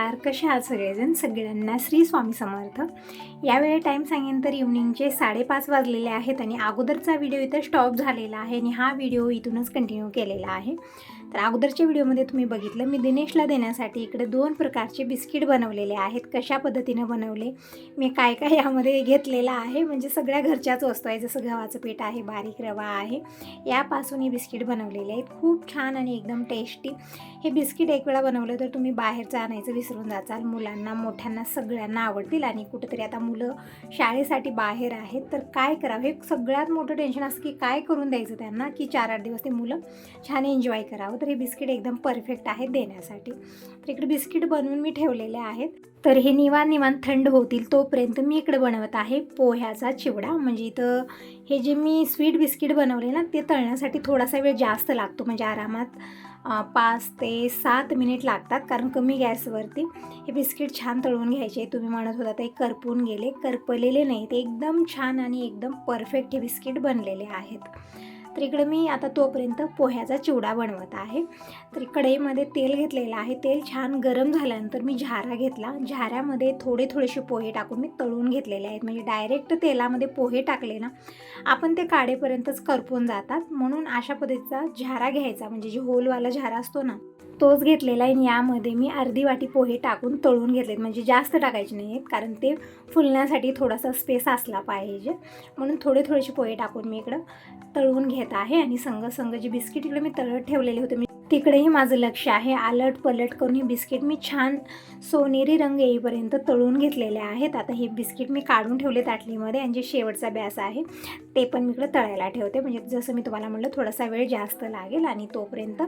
नमस्कार. कसे आहात सगळेजण? सगळ्यांना श्री स्वामी समर्थ. यावेळी टाईम सांगेन तर इव्हनिंगचे 5:30 वाजलेले आहेत आणि अगोदरचा व्हिडिओ इथं स्टॉप झालेला आहे आणि हा व्हिडिओ इथूनच कंटिन्यू केलेला आहे. तर अगोदरच्या व्हिडिओमध्ये तुम्ही बघितलं मी दिनेशला देण्यासाठी इकडे 2 प्रकारचे बिस्किट बनवलेले आहेत. कशा पद्धतीनं बनवले, मी काय काय यामध्ये घेतलेलं आहे, म्हणजे सगळ्या घरच्याच वस्तू आहे. जसं गव्हाचं पीठ आहे, बारीक रवा आहे, यापासून हे बिस्किट बनवलेले आहेत. खूप छान आणि एकदम टेस्टी. हे बिस्किट एक वेळा बनवलं तर तुम्ही बाहेरचं आणायचं विसरून जाचाल. मुलांना मोठ्यांना सगळ्यांना आवडतील. आणि कुठेतरी आता मुलं शाळेसाठी बाहेर आहेत तर काय करावं, हे सगळ्यात मोठं टेन्शन असतं की काय करून द्यायचं त्यांना की 4-8 दिवस ते मुलं छान एन्जॉय करावं. तर हे बिस्किट एकदम परफेक्ट आहे देण्यासाठी. तर इकडे बिस्किट बनवून मी ठेवलेले आहेत. तर हे निवांत थंड होतील तोपर्यंत मी इकडे बनवत आहे पोह्याचा चिवडा. म्हणजे इथं हे जे मी स्वीट बिस्किट बनवले ना, ते तळण्यासाठी थोडासा वेळ जास्त लागतो. म्हणजे आरामात 5 ते 7 मिनिट लागतात, कारण कमी गॅसवरती हे बिस्किट छान तळून घ्यायचे. तुम्ही म्हणत होता ते करपून गेले, करपलेले नाही, ते एकदम छान आणि एकदम परफेक्ट हे बिस्किट बनलेले आहेत. तर इकडे मी आता तोपर्यंत पोह्याचा चिवडा बनवत आहे. तर कढईमध्ये तेल घेतलेलं आहे. तेल छान गरम झाल्यानंतर मी झारा घेतला. झाऱ्यामध्ये थोडेसे पोहे टाकून मी तळून घेतलेले आहेत. म्हणजे डायरेक्ट तेलामध्ये पोहे टाकले ना, आपण ते काढेपर्यंतच करपून जातात. म्हणून अशा पद्धतीचा झारा घ्यायचा, म्हणजे जे होलवाला झारा असतो ना, तोच घेतलेला आहे. यामध्ये मी अर्धी वाटी पोहे टाकून तळून घेतलेत. म्हणजे जास्त टाकायचे नाही आहेत, कारण ते फुलण्यासाठी थोडासा स्पेस असला पाहिजे. म्हणून थोडेसे पोहे टाकून मी इकडं तळून घेत आहे. आणि संग जे बिस्किट इकडे मी तळत ठेवलेले होते, तिकडेही माझं लक्ष आहे. आलट पलट करून हे बिस्किट मी छान सोनेरी रंग येईपर्यंत तळून घेतलेले आहेत. आता हे बिस्किट मी काढून ठेवले ताटलीमध्ये, आणि जे शेवटचा बॅस आहे ते पण मी इकडे तळायला ठेवते. म्हणजे जसं मी तुम्हाला म्हटलं थोडासा वेळ जास्त लागेल. आणि तोपर्यंत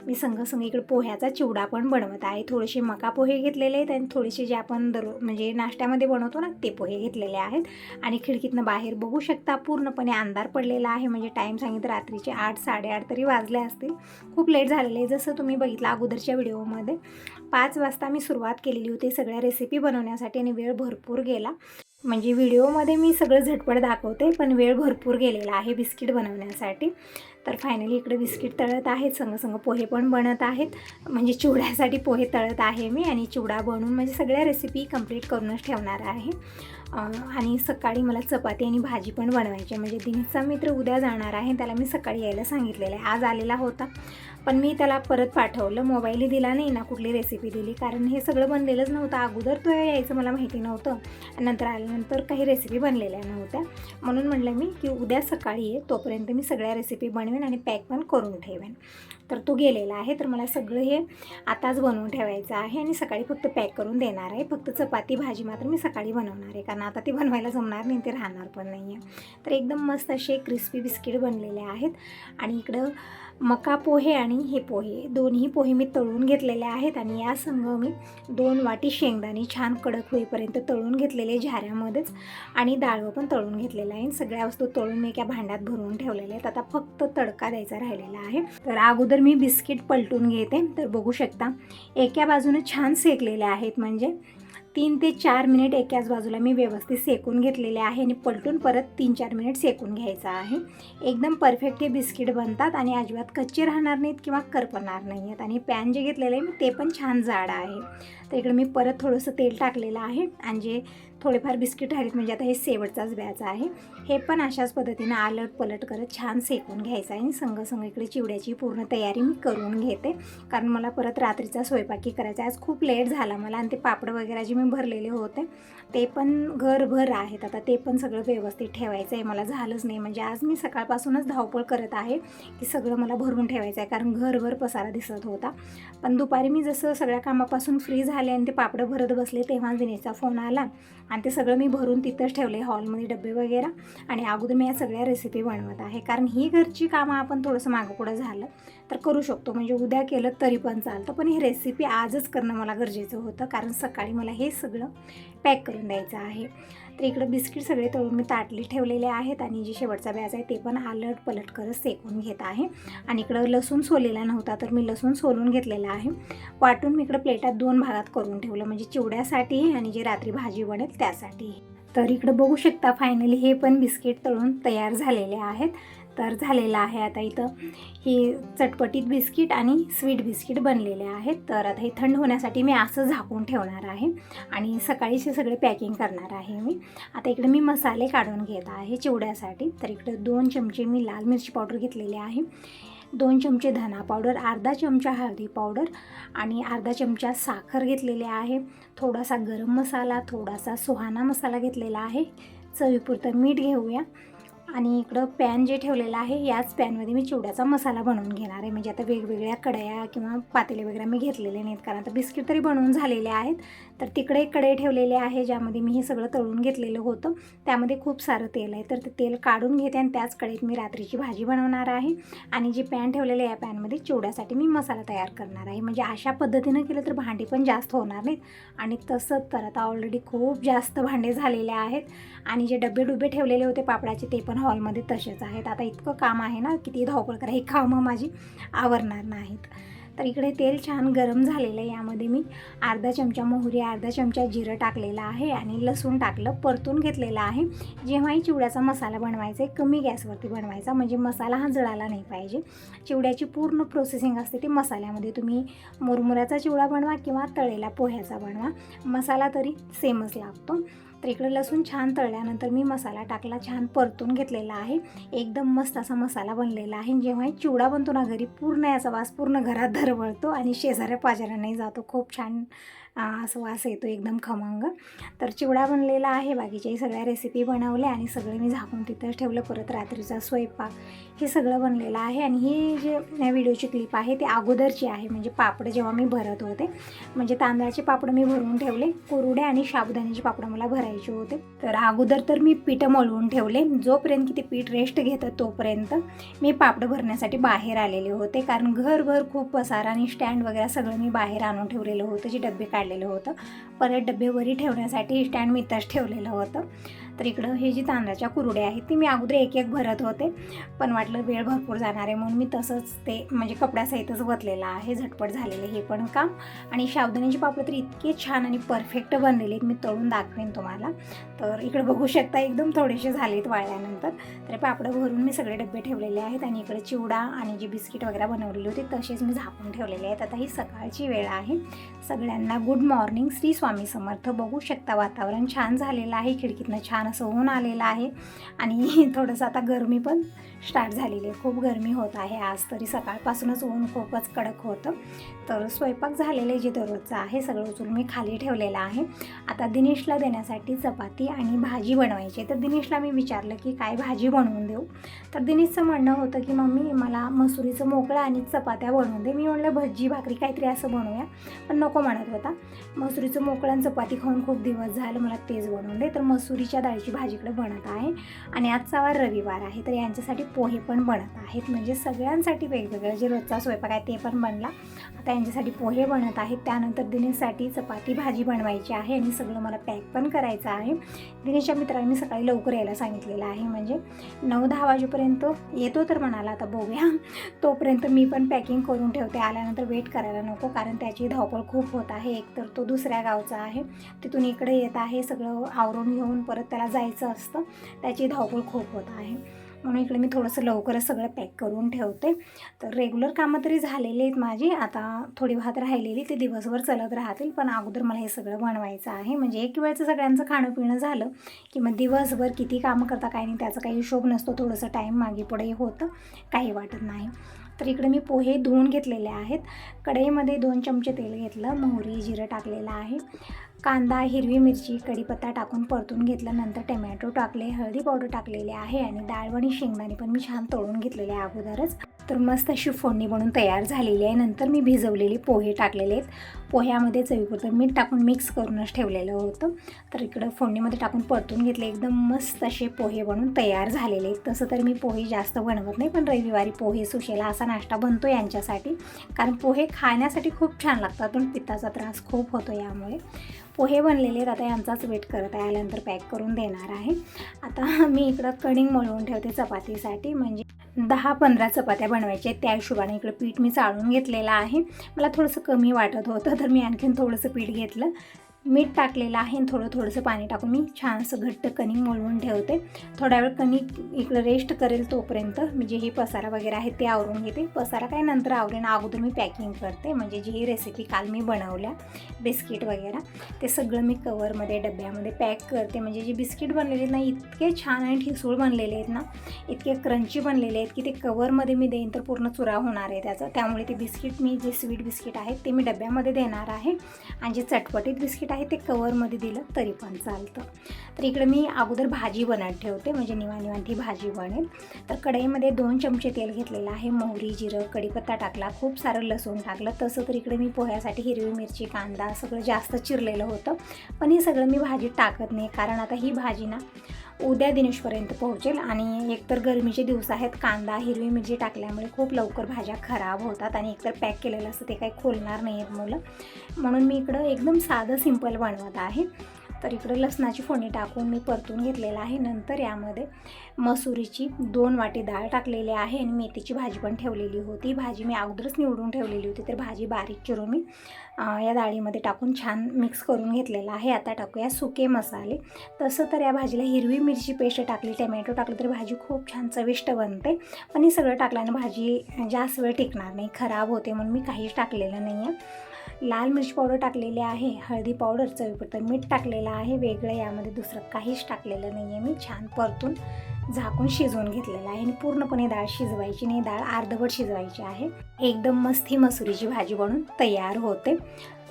मी संग इकडे पोह्याचा चिवडा पण बनवत आहे. थोडेसे मका पोहे घेतलेले आहेत आणि थोडेसे जे आपण म्हणजे नाश्त्यामध्ये बनवतो ना, ते पोहे घेतलेले आहेत. आणि खिडकीतनं बाहेर बघू शकता पूर्णपणे अंधार पडलेला आहे. म्हणजे टाईम सांगितलं रात्रीचे 8-8:30 तरी वाजले असतील. खूप लेट झालेले. जसं तुम्ही बघितलं अगोदरच्या व्हिडिओमध्ये 5 वाजता मी सुरुवात केलेली होती सगळ्या रेसिपी बनवण्यासाठी, आणि वेळ भरपूर गेला. म्हणजे व्हिडिओमध्ये मी सगळं झटपट दाखवते, पण वेळ भरपूर गेलेला आहे बिस्किट बनवण्यासाठी. तर फायनली इकडे बिस्किट तळत आहेत, संग पोहे पण बनत आहेत. म्हणजे चिवड्यासाठी पोहे तळत आहे मी, आणि चिवडा बनवून म्हणजे सगळ्या रेसिपी कंप्लीट करूनच ठेवणार आहे. आणि सकाळी मला चपाती आणि भाजी पण बनवायची. म्हणजे दिनेशचा मित्र उद्या जाणार आहे, त्याला मी सकाळी यायला सांगितलेलं आहे. आज आलेला होता, पण मी त्याला परत पाठवलं. मोबाईलही दिला नाही ना, कुठली रेसिपी दिली, कारण हे सगळं बनलेलंच नव्हतं. अगोदर तो यायचं मला माहिती नव्हतं, नंतर आल्यानंतर काही रेसिपी बनलेल्या नव्हत्या. म्हणून म्हटलं मी की उद्या सकाळी ये, तोपर्यंत मी सगळ्या रेसिपी बनवेन आणि पॅक पण करून ठेवेन. तर तो गेलेला आहे. तर मला सगळं हे आताच बनवून ठेवायचं आहे आणि सकाळी फक्त पॅक करून देणार आहे. फक्त चपाती भाजी मात्र मी सकाळी बनवणार आहे, कारण आता ती बनवायला जमणार नाही, ते राहणार पण नाही आहे. तर एकदम मस्त असे क्रिस्पी बिस्किट बनलेले आहेत. आणि इकडं मका पोहे आणि हे पोहे, दोन्ही पोहे मी तळून घेतलेले आहेत. आणि या संग मी 2 वाटी शेंगदाणे छान कडक होईपर्यंत तळून घेतलेले झाऱ्यामध्येच, आणि डाळवं पण तळून घेतलेलं आहे. सगळ्या वस्तू तळून मी एका भांड्यात भरून ठेवलेल्या आहेत. आता फक्त तडका द्यायचा राहिलेला आहे. तर अगोदर मी बिस्किट पलटून घेते. तर बघू शकता एका बाजूने छान सेकलेले आहेत. म्हणजे 3 ते 4 मिनिट एकाच बाजूला मी व्यवस्थित सेकून घेतलेले आहे, आणि पलटून परत 3-4 मिनिट सेकून घ्यायचं आहे. एकदम परफेक्ट हे बिस्किट बनतात आणि अजिबात कच्चे राहणार नाहीत किंवा करपणार नाही आहेत. आणि पॅन जे घेतलेलं आहे मी ते पण छान जाड आहे. तर इकडे मी परत थोडंसं तेल टाकलेलं आहे, आणि जे थोडेफार बिस्किट राहिलेत, म्हणजे आता हे शेवटचाच बॅच आहे, हे पण अशाच पद्धतीनं आलट पलट करत छान सेकून घ्यायचं आहे. आणि संग इकडे चिवड्याची पूर्ण तयारी मी करून घेते, कारण मला परत रात्रीचा स्वयंपाकी करायचा. आज खूप लेट झाला मला, आणि ते पापड वगैरे जे मी भरलेले होते ते पण घरभर आहेत. आता ते पण सगळं व्यवस्थित ठेवायचं आहे. मला झालंच नाही, म्हणजे आज मी सकाळपासूनच धावपळ करत आहे की सगळं मला भरून ठेवायचं आहे, कारण घरभर पसारा दिसत होता. पण दुपारी मी जसं सगळ्या कामापासून फ्री झाले आणि ते पापड भरत बसले, तेव्हा दिनेशचा फोन आला, आणि ते सगळं मी भरून तिथंच ठेवले हॉलमध्ये डबे वगैरे. आणि अगोदर मी या सगळ्या रेसिपी बनवत आहे, कारण ही घरची कामं आपण थोडंसं मागं पुढं झालं तर करू शकतो. म्हणजे उद्या केलं तरी पण चालतं, पण ही रेसिपी आजच करणं मला गरजेचं होतं, कारण सकाळी मला हे सगळं पॅक करून द्यायचं आहे. तर इकडं बिस्किट सगळे तळून मी ताटली ठेवलेले आहेत, आणि जे शेवटचा बॅच आहे ते पण आलट पलट करत सेकून घेत आहे. आणि इकडं लसूण सोलेला नव्हता, तर मी लसूण सोलून घेतलेला आहे. वाटून मी इकडं प्लेटात 2 भागात करून ठेवलं, म्हणजे चिवड्यासाठी आणि जे रात्री भाजी बनेल त्यासाठी. तर इकडं बघू शकता फायनली हे पण बिस्किट तळून तयार झालेले आहेत. तर झालेला आहे. आता इथं ही चटपटीत बिस्किट आणि स्वीट बिस्किट बनलेले आहेत. तर आता हे थंड होण्यासाठी मी असं झाकून ठेवणार आहे आणि सकाळीच हे सगळे पॅकिंग करणार आहे मी. आता इकडे मी मसाले काढून घेत आहे चिवड्यासाठी. तर इकडे 2 चमचे मी लाल मिरची पावडर घेतलेली आहे, 2 चमचे धना पावडर, अर्धा चमचा हळदी पावडर आणि अर्धा चमचा साखर घेतलेली आहे, थोडासा गरम मसाला, थोडासा सुहाना मसाला घेतलेला आहे, चवीपुरतं मीठ घेऊया. आणि इकडं पॅन जे ठेवलेलं आहे याच पॅनमध्ये मी चिवड्याचा मसाला बनवून घेणार आहे. म्हणजे आता वेगवेगळ्या कढया किंवा पातेले वगैरे मी घेतलेले नाहीत, कारण आता बिस्किट तरी बनवून झालेले आहेत. तर तिकडे एक कढई ठेवलेली आहे ज्यामध्ये मी हे सगळं तळून घेतलेलं होतं. त्यामध्ये खूप सारं तेल आहे, तर ते तेल काढून घेते आणि त्याच कढईत मी रात्रीची भाजी बनवणार आहे. आणि जे पॅन ठेवलेलं आहे या पॅनमध्ये चिवड्यासाठी मी मसाला तयार करणार आहे. म्हणजे अशा पद्धतीनं केलं तर भांडी पण जास्त होणार नाहीत. आणि तसंच तर आता ऑलरेडी खूप जास्त भांडे झालेले आहेत आणि जे डबे ठेवलेले होते पापडाचे ते पण हॉलमध्ये तसेच आहेत. आता इतकं काम आहे ना, किती धावपळ करा, हे कामं माझी आवरणार नाहीत. तर इकडे तेल छान गरम झालेलं आहे. यामध्ये मी अर्धा चमचा मोहरी, अर्धा चमचा जिरं टाकलेलं आहे आणि लसूण टाकलं, परतून घेतलेलं आहे. जेव्हाही चिवड्याचा मसाला बनवायचा आहे कमी गॅसवरती बनवायचा, म्हणजे मसाला हा जळाला नाही पाहिजे. चिवड्याची पूर्ण प्रोसेसिंग असते ती मसाल्यामध्ये. तुम्ही मुरमुऱ्याचा चिवडा बनवा किंवा तळेला पोह्याचा बनवा, मसाला तरी सेमच लागतो. तर इकडे लसूण छान तळल्यानंतर मी मसाला टाकला, छान परतून घेतलेला आहे. एकदम मस्त असा मसाला बनलेला आहे. जेव्हाही चिवडा बनतो ना घरी, पूर्ण याचा वास पूर्ण घरात दरवळतो आणि शेजाऱ्या पाजाऱ्यांनाही जातो. खूप छान असं वास येतो, एकदम खमंग. तर चिवडा बनलेला आहे. बाकीच्याही सगळ्या रेसिपी बनवल्या आणि सगळे मी झाकून तिथंच ठेवलं. परत रात्रीचा स्वयंपाक हे सगळं बनलेलं आहे. आणि ही जे व्हिडिओची क्लिप आहे ते अगोदरची आहे, म्हणजे पापड जेव्हा मी भरत होते. म्हणजे तांदळाचे पापड मी भरून ठेवले, कुरड्या आणि साबुदाण्याचे पापड मला भरायचे होते. तर अगोदर तर मी पीठ मळवून ठेवले. जोपर्यंत की ते पीठ रेस्ट घेतं तोपर्यंत मी पापड भरण्यासाठी बाहेर आलेले होते, कारण घरभर खूप पसारा आणि स्टँड वगैरे सगळं मी बाहेर आणून ठेवलेलं होतं, जे डबे काढलेलं होतं. परत डबेवरी ठेवण्यासाठी स्टँड मी इथंच ठेवलेलं होतं. तर इकडं हे जी तांदळाच्या कुरड्या आहेत ती मी अगोदर एक एक भरत होते, पण वाटलं वेळ भरपूर जाणार आहे म्हणून मी तसंच ते म्हणजे कपड्यासहितच वतलेलं आहे. झटपट झालेलं हे पण काम. आणि साबुदाण्याचे पापड तर इतके छान आणि परफेक्ट बनलेले आहेत, मी तळून दाखवेन तुम्हाला. तर इकडे बघू शकता एकदम थोडेसे झालेत वाळल्यानंतर. तर पापडं भरून मी सगळे डबे ठेवलेले आहेत आणि इकडे चिवडा आणि जे बिस्किट वगैरे बनवलेले होते तसेच मी झाकून ठेवलेले आहेत. आता ही सकाळची वेळ आहे. सगळ्यांना गुड मॉर्निंग, श्री स्वामी समर्थ. बघू शकता वातावरण छान झालेलं आहे, खिडकीतनं छान असं ऊन आलेलं आहे आणि थोडंसं आता गरमी पण स्टार्ट झालेली आहे. खूप गरमी होत आहे आज, तरी सकाळपासूनच ऊन खूपच कडक होतं. तर स्वयंपाक झालेलं जे दररोजचं आहे सगळं उचलून मी खाली ठेवलेलं आहे. आता दिनेशला देण्यासाठी चपाती आणि भाजी बनवायची. तर दिनेशला मी विचारलं की काय भाजी बनवून देऊ. तर दिनेशचं म्हणणं होतं की मम्मी मला मसुरीचं मोकळं आणि चपात्या बनवून दे. मी म्हटलं भजी भाकरी काहीतरी असं बनवूया, पण नको म्हणत होता. मसुरीचं मोकळं आणि चपाती खाऊन खूप दिवस झालं, मला तेच बनवून दे. तर मसुरीच्या डाळीची भाजीकडे बनत आहे आणि आजचा वार रविवार आहे, तर यांच्यासाठी पोहे पण बनत आहेत. म्हणजे सगळ्यांसाठी वेगवेगळं जे रोजचा स्वयंपाक आहे ते पण बनला. आता यांच्यासाठी पोहे बनत आहेत. त्यानंतर दिनेशसाठी चपाती भाजी बनवायची आहे आणि सगळं मला पॅक पण करायचं आहे. दिनेशच्या मित्रांनी सकाळी लवकर यायला सांगितलेलं आहे, म्हणजे 9-10 वाजेपर्यंत येतो तर म्हणाला. आता बघूया, तोपर्यंत मी पण पॅकिंग करून ठेवते, आल्यानंतर वेट करायला नको, कारण त्याची धावपळ खूप होत आहे. एकतर तो दुसऱ्या गावचा आहे, तिथून इकडे येत आहे, सगळं आवरून घेऊन परत त्याला जायचं असतं, त्याची धावपळ खूप होत आहे. म्हणून इकडे मी थोडंसं लवकरच सगळं पॅक करून ठेवते. तर रेग्युलर कामं तरी झालेली आहेत माझी. आता थोडी भात राहिलेली ते दिवसभर चालत राहतील, पण अगोदर मला हे सगळं बनवायचं आहे. म्हणजे एक वेळचं सगळ्यांचं खाणं पिणं झालं की मग दिवसभर किती कामं करता काय नाही त्याचा काही हिशोब नसतो. थोडंसं टाईम मागे पुढे होतं, काही वाटत नाही. तर इकडे मी पोहे धुवून घेतलेले आहेत. कढईमध्ये 2 चमचे तेल घेतलं, मोहरी जिरं टाकलेलं आहे, कांदा, हिरवी मिरची, कढीपत्ता टाकून परतून घेतलं. नंतर टमॅटो टाकले, हळदी पावडर टाकलेले आहे आणि डाळ आणि शेंगदाणे पण मी छान तळून घेतलेले आहे अगोदरच. तर मस्त अशी फोडणी बनवून तयार झालेली आहे. नंतर मी भिजवलेले पोहे टाकलेले आहेत. पोह्यामध्ये चवीपुरतं मीठ टाकून मिक्स करूनच ठेवलेलं होतं. तर इकडं फोडणीमध्ये टाकून परतून घेतले. एकदम मस्त असे पोहे बनवून तयार झालेले आहेत. तसं तर मी पोहे जास्त बनवत नाही, पण रविवारी पोहे सुशेला असा नाश्ता बनतो यांच्यासाठी, कारण पोहे खाण्यासाठी खूप छान लागतात, पण पित्ताचा त्रास खूप होतो यामुळे. पोहे बनलेले आहेत. आता यांचाच वेट करत आहे, आल्यानंतर पॅक करून देणार आहे. आता मी इकडं कणिक मळवून ठेवते चपातीसाठी, म्हणजे 10-15 चपात्या बनवायच्या आहेत. त्या हिशोबाने इकडं पीठ मी चाळून घेतलेलं आहे. मला थोडंसं कमी वाटत होतं, तर मी आणखीन थोडंसं पीठ घेतलं. मीठ टाकलेलं आहे आणि थोडंसं पाणी टाकून मी छान असं घट्ट कणिक मळवून ठेवते. थोडा वेळ कणिक इकडं रेस्ट करेल तोपर्यंत मी जे ही पसारा वगैरे आहे ते आवरून घेते. पसारा काय नंतर आवरेन, अगोदर मी पॅकिंग करते. म्हणजे जी ही रेसिपी काल मी बनवल्या बिस्किट वगैरे ते सगळं मी कवरमध्ये डब्यामध्ये पॅक करते. म्हणजे जे बिस्किट बनलेले आहेत ना इतके छान आणि ठिसूळ बनलेले आहेत ना, इतके क्रंची बनलेले आहेत की ते कवरमध्ये मी देईन तर पूर्ण चुरा होणार आहे त्याचा. त्यामुळे ते बिस्किट मी जे स्वीट बिस्किट आहेत ते मी डब्यामध्ये देणार आहे आणि जे चटपटीत बिस्किट आहे ते कवरमध्ये दिलं तरी पण चालतं. तर इकडे मी अगोदर भाजी बनवत ठेवते, म्हणजे निवांत ही भाजी बनेल. तर कढईमध्ये 2 चमचे तेल घेतलेलं आहे. मोहरी, जिरं, कढीपत्ता टाकला, खूप सारं लसूण टाकलं. तसं तर इकडे मी पोह्यासाठी हिरवी मिरची, कांदा सगळं जास्त चिरलेलं होतं, पण हे सगळं मी भाजीत टाकत नाही, कारण आता ही भाजी ना उद्या दिनेशपर्यंत पोहोचेल आणि एकतर गरमीचे दिवस आहेत. कांदा, हिरवी मिरची टाकल्यामुळे खूप लवकर भाज्या खराब होतात आणि एकतर पॅक केलेलं असतं ते काही खोलणार नाही आहेत मुलं, म्हणून मी इकडं एकदम साधं सिंपल बनवत आहे. तर इकडं लसणाची फोडणी टाकून मी परतून घेतलेलं आहे. नंतर यामध्ये मसुरीची 2 वाटी डाळ टाकलेली आहे आणि मेथीची भाजी पण ठेवलेली होती. भाजी मी अगोदरच निवडून ठेवलेली होती, तर भाजी बारीक चिरून मी या डाळीमध्ये टाकून छान मिक्स करून घेतलेलं आहे. आता टाकूया सुके मसाले. तसं तर या भाजीला हिरवी मिरची पेस्ट टाकली, टमॅटो टाकलं तरी भाजी खूप छान चविष्ट बनते, पण हे सगळं टाकल्यानं भाजी जास्त वेळ टिकणार नाही, खराब होते, म्हणून मी काहीच टाकलेलं नाही आहे. लाल मिरची पावडर टाकलेली आहे, हळदी पावडर, चवीपुरतं मीठ टाकलेलं आहे. वेगळं यामध्ये दुसरं काहीच टाकलेलं नाही आहे. मी छान परतून झाकून शिजवून घेतलेलं आहे आणि पूर्णपणे डाळ शिजवायची नाही, डाळ अर्धवट शिजवायची आहे. एकदम मस्त ही मसुरीची भाजी बनून तयार होते.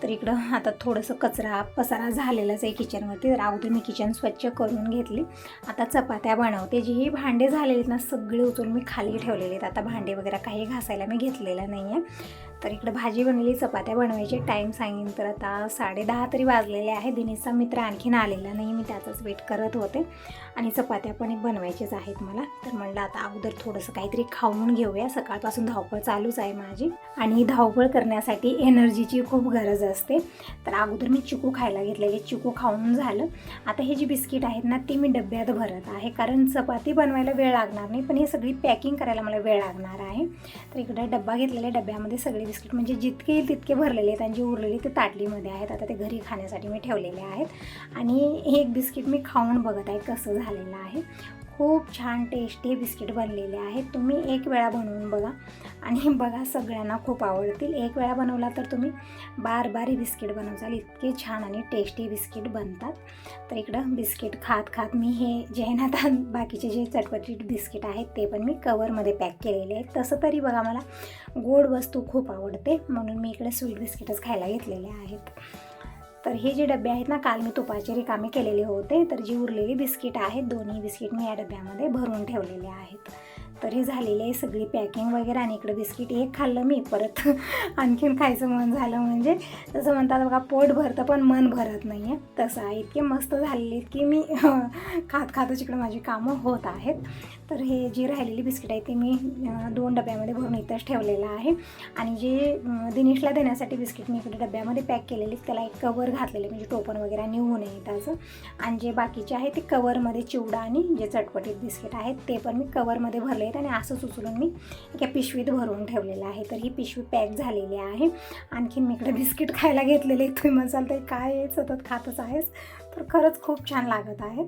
तर इकडं आता थोडंसं कचरा पसारा झालेलाच आहे किचनवरती, तर अगोदर मी किचन स्वच्छ करून घेतली. आता चपात्या बनवते. जी ही भांडे झालेले आहेत ना सगळे उचलून मी खाली ठेवलेले आहेत. आता भांडे वगैरे काही घासायला मी घेतलेलं नाही आहे. तर इकडं भाजी बनवली, चपात्या बनवायचे. टाईम सांगेन तर आता 10:30 तरी वाजलेले आहे. दिनेशचा मित्र आणखीन आलेला नाही, मी त्याचाच वेट करत होते आणि चपात्या पण बनवायचेच आहेत मला. तर म्हणलं आता अगोदर थोडंसं काहीतरी खाऊन घेऊया, सकाळपासून धावपळ चालूच आहे माझी आणि धावपळ करण्यासाठी एनर्जीची खूप गरज असते. तर अगोदर मी चिकू खायला घेतलेले, चिकू खाऊन झालं. आता हे जी बिस्किट आहेत ना ती मी डब्यात भरत आहे, कारण चपाती बनवायला वेळ लागणार नाही, पण हे सगळी पॅकिंग करायला मला वेळ लागणार आहे. तर इकडे डब्बा घेतलेल्या डब्यामध्ये सगळे बिस्किट म्हणजे जितके येईल तितके भरलेले आहेत आणि जे उरलेले ते ताटलीमध्ये आहेत. आता ते घरी खाण्यासाठी मी ठेवलेले आहेत आणि एक बिस्किट मी खाऊन बघत आहे कसं झालेलं आहे. खूप छान टेस्टी बिस्किट बनलेले आहेत. तुम्ही एक वेळा बनवून बघा आणि बघा सगळ्यांना खूप आवडतील. एक वेळा बनवला तर तुम्ही बार ही बिस्किट बनवचाल, इतके छान आणि टेस्टी बिस्किट बनतात. तर इकडं बिस्किट खात मी हे जे आहे ना आता बाकीचे जे चटपटीत बिस्किट आहेत ते पण मी कवरमध्ये पॅक केलेले आहेत. तसं तरी बघा मला गोड वस्तू खूप आवडते, म्हणून मी इकडे स्वीट बिस्किटच खायला घेतलेले आहेत. तर हे जे डबे आहेत ना काल मी तुपाचे रिकामे केलेले होते, तर जी उरलेली बिस्किट आहेत दोन्ही बिस्किट मी या डब्यामध्ये भरून ठेवलेले आहेत. तर हे झालेले आहे सगळी पॅकिंग वगैरे आणि इकडे बिस्किट एक खाल्लं मी, परत आणखीन खायचं मन झालं. म्हणजे तसं म्हणतात बघा पोट भरतं पण मन भरत नाही आहे, तसं आहे. इतके मस्त झालेले आहेत की मी खातच इकडं माझी कामं होत आहेत. तर हे जी राहिलेली बिस्किट आहे ते मी 2 डब्यामध्ये भरून इथंच ठेवलेलं आहे आणि जे दिनेशला देण्यासाठी बिस्किट मी इकडे डब्यामध्ये पॅक केलेले त्याला एक कवर घातलेले, म्हणजे टोपण वगैरे निघू नये त्याचं. आणि जे बाकीचे आहे ते कवरमध्ये चिवडा आणि जे चटपटीत बिस्किट आहेत ते पण मी कवरमध्ये भरले आहेत आणि असंच उचलून मी एका पिशवीत भरून ठेवलेलं आहे. तर ही पिशवी पॅक झालेली आहे. आणखीन मी इकडे बिस्किट खायला घेतलेले, तुम्ही म्हणाल तर काय आहे सतत खातच आहेस, तर खरंच खूप छान लागत आहेत.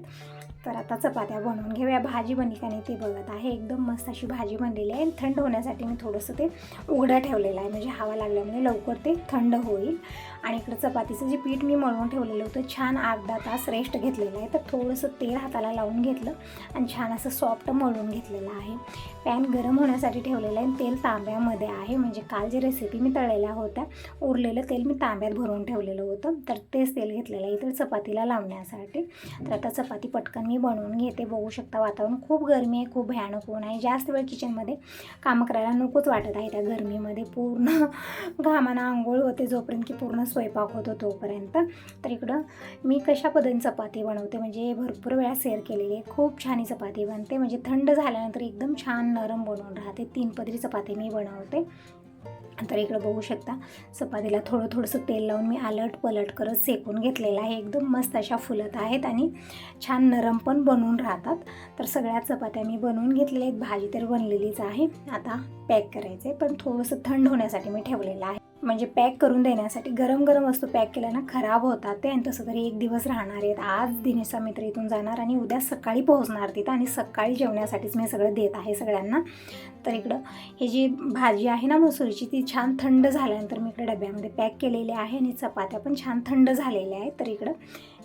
तर आता चपात्या बनवून घेऊया. भाजी बनली का नाही ते बघत आहे. एकदम मस्त अशी भाजी बनलेली आहे. थंड होण्यासाठी मी थोडंसं ते उघडं ठेवलेलं आहे, म्हणजे हवा लागल्यामुळे लवकर ते थंड होईल. आणि इकडं चपातीचं जे पीठ मी मळून ठेवलेलं होतं छान अर्धा तास रेस्ट घेतलेलं आहे, तर थोडंसं तेल हाताला लावून घेतलं आणि छान असं सॉफ्ट मळून घेतलेलं आहे. पॅन गरम होण्यासाठी ठेवलेलं आहे. तेल तांब्यामध्ये आहे, म्हणजे काल जे रेसिपी मी तळलेल्या होत्या उरलेलं तेल मी तांब्यात भरून ठेवलेलं होतं, तर तेच तेल घेतलेलं आहे तर चपातीला लावण्यासाठी. तर आता चपाती पटकन मी बनवून घेते. बघू शकता वातावरण खूप गरमी आहे, खूप भयानक ऊन आहे. जास्त वेळ किचनमध्ये कामं करायला नकोच वाटत आहे त्या गरमीमध्ये. पूर्ण घामानं आंघोळ होते जोपर्यंत की पूर्ण स्वयंपाक होतो तोपर्यंत. तर इकडं मी कशा पद्धतीने चपाती बनवते म्हणजे भरपूर वेळा शेअर केलेली आहे. खूप छान ही चपाती बनते, म्हणजे थंड झाल्यानंतर एकदम छान नरम बनवून राहते. 3 पदरी चपाती मी बनवते. तर इकडं बघू शकता चपातीला थोडंसं तेल लावून मी आलट पलट करत सेकून घेतलेलं आहे. एकदम मस्त अशा फुलत आहेत आणि छान नरम पण बनवून राहतात. तर सगळ्या चपात्या मी बनवून घेतलेल्या आहेत. भाजी तर बनलेलीच आहे, आता पॅक करायचं आहे, पण थोडंसं थंड होण्यासाठी मी ठेवलेलं आहे. म्हणजे पॅक करून देण्यासाठी. गरम गरम वस्तू पॅक केल्यानं खराब होतात ते, आणि तसं तरी एक दिवस राहणार आहेत. आज दिनेशचा मित्र इथून जाणार आणि उद्या सकाळी पोहोचणार तिथं, आणि सकाळी जेवण्यासाठीच मी सगळं देत आहे सगळ्यांना. तर इकडं ही जी भाजी आहे ना मसूरची, ती छान थंड झाल्यानंतर मी इकडे डब्यामध्ये पॅक केलेली आहे, आणि चपात्या पण छान थंड झालेल्या आहेत. तर इकडं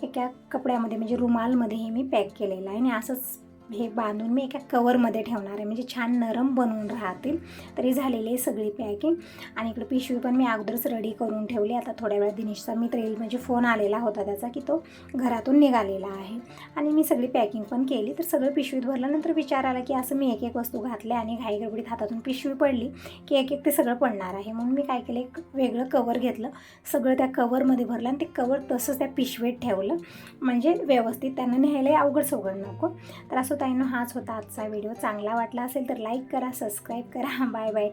एका कपड्यामध्ये म्हणजे रुमालमध्ये हे मी पॅक केलेलं आहे, आणि असंच हे बांधून मी एका कवरमध्ये ठेवणार आहे, म्हणजे छान नरम बनवून राहतील. तरी झालेली आहे सगळी पॅकिंग. आणि इकडे पिशवी पण मी अगोदरच रेडी करून ठेवली. आता थोड्या वेळात दिनेशचा मित्र येईल, म्हणजे फोन आलेला होता त्याचा की तो घरातून निघालेला आहे, आणि मी सगळी पॅकिंग पण केली. तर सगळं पिशवीत भरल्यानंतर विचार आला की असं मी एक एक वस्तू घातले आणि घाई गडबडीत हातातून पिशवी पडली की एक एक ते सगळं पडणार आहे. म्हणून मी काय केलं, एक वेगळं कवर घेतलं, सगळं त्या कवरमध्ये भरलं, आणि ते कवर तसंच त्या पिशवीत ठेवलं, म्हणजे व्यवस्थित त्यांना न्यायला अवघड सवघड नको. तर असं ताईंनो, हाच होता आजचा व्हिडिओ. चांगला वाटला असेल तर लाईक करा, सबस्क्राईब करा. Bye bye.